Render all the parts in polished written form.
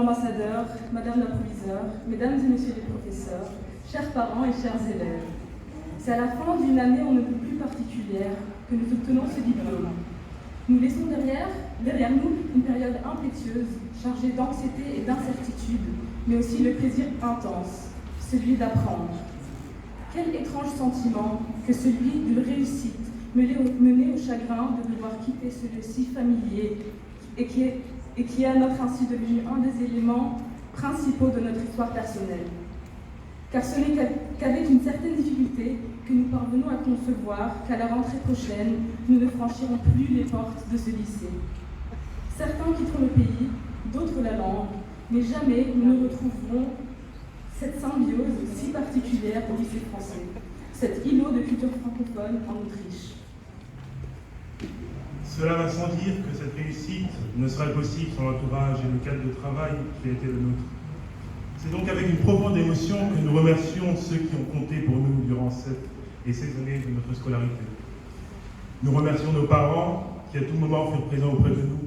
l'ambassadeur, Madame la proviseure, Mesdames et Messieurs les professeurs, chers parents et chers élèves. C'est à la fin d'une année on ne peut plus particulière que nous obtenons ce diplôme. Nous laissons derrière nous une période impétueuse, chargée d'anxiété et d'incertitude, mais aussi le plaisir intense, celui d'apprendre. Quel étrange sentiment que celui d'une réussite menée au chagrin de devoir quitter ce lieu si familier et qui est à notre insu devenu un des éléments principaux de notre histoire personnelle. Car ce n'est qu'avec une certaine difficulté que nous parvenons à concevoir qu'à la rentrée prochaine, nous ne franchirons plus les portes de ce lycée. Certains quitteront le pays, d'autres la langue, mais jamais nous ne retrouverons cette symbiose si particulière au lycée français, cet îlot de culture francophone en Autriche. Cela va sans dire que cette réussite ne serait possible sans l'entourage et le cadre de travail qui a été le nôtre. C'est donc avec une profonde émotion que nous remercions ceux qui ont compté pour nous durant ces années de notre scolarité. Nous remercions nos parents qui à tout moment furent présents auprès de nous.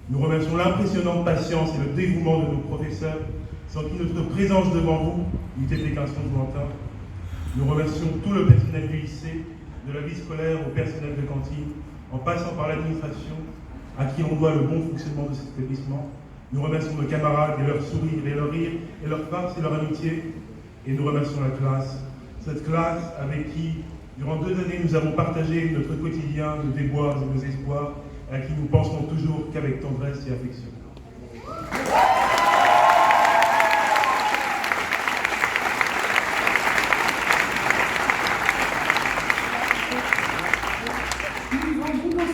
Nous remercions l'impressionnante patience et le dévouement de nos professeurs sans qui notre présence devant vous eût été qu'un son lointain. Nous remercions tout le personnel du lycée, de la vie scolaire au personnel de cantine, en passant par l'administration, à qui on doit le bon fonctionnement de cet établissement. Nous remercions nos camarades et leur sourire et leur rire et leur farce et leur amitié. Et nous remercions la classe, cette classe avec qui, durant 2 années, nous avons partagé notre quotidien, nos déboires et nos espoirs, et à qui nous penserons toujours qu'avec tendresse et affection.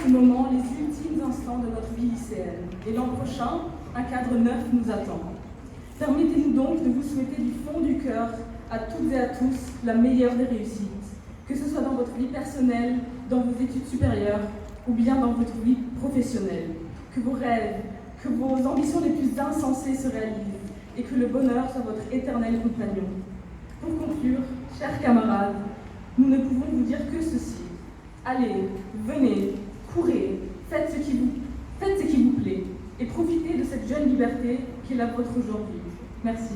Moment les ultimes instants de notre vie lycéenne. Et l'an prochain, un cadre neuf nous attend. Permettez-nous donc de vous souhaiter du fond du cœur à toutes et à tous la meilleure des réussites, que ce soit dans votre vie personnelle, dans vos études supérieures ou bien dans votre vie professionnelle. Que vos rêves, que vos ambitions les plus insensées se réalisent et que le bonheur soit votre éternel compagnon. Pour conclure, chers camarades, nous ne pouvons vous dire que ceci. Allez, venez, courez, faites ce qui vous plaît et profitez de cette jeune liberté qui est la vôtre aujourd'hui. Merci.